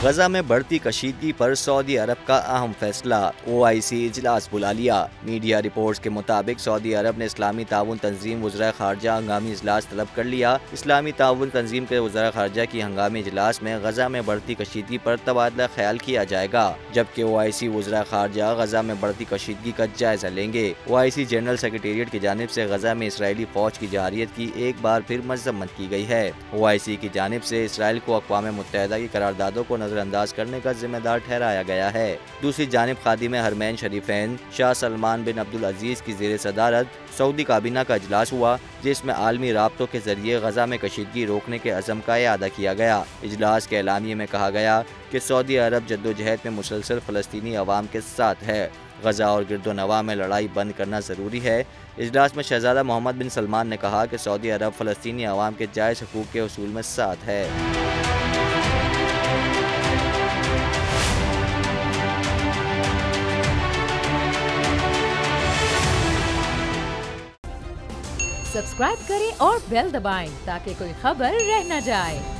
गजा में बढ़ती कशीदगी पर सऊदी अरब का अहम फैसला, OIC इजलास बुला लिया। मीडिया रिपोर्ट्स के मुताबिक सऊदी अरब ने इस्लामी ताउन तंजीम वज़रा ख़ारजा हंगामी इजलास तलब कर लिया। इस्लामी ताउन तंजीम के वज़रा ख़ारजा की हंगामी इजलास में गजा में बढ़ती कशीदगी पर तबादला ख्याल किया जाएगा, जबकि OIC वज़रा ख़ारजा गजा में बढ़ती कशीदगी का जायजा लेंगे। OIC जनरल सेक्रेटेरिएट की जानिब से गजा में इसराइली फौज की जारियत की एक बार फिर मजम्मत की गई है। OIC की जानिब से इसराइल को अक़वाम मुत्तहिदा की करारदादों को नजरअंदाज करने का जिम्मेदार ठहराया गया है। दूसरी जानिब खादिम हरमैन शरीफैन शाह सलमान बिन अब्दुल अजीज की ज़ेर सदारत सऊदी काबीना का इजलास हुआ, जिसमें आलमी राब्तों के जरिए गजा में कशीदगी रोकने के अज़म का इआदा किया गया। इजलास के एलानिये में कहा गया कि सऊदी अरब जद्दोजहद में मुसलसल फ़लस्तीनी अवाम के साथ है। गजा और गिरदोनवा में लड़ाई बंद करना ज़रूरी है। इजलास में शहजादा मोहम्मद बिन सलमान ने कहा कि सऊदी अरब फ़लस्तीनी अवाम के जायज़ हकूक़ के उसूल में साथ है। सब्सक्राइब करें और बेल दबाएं ताकि कोई खबर रह न जाए।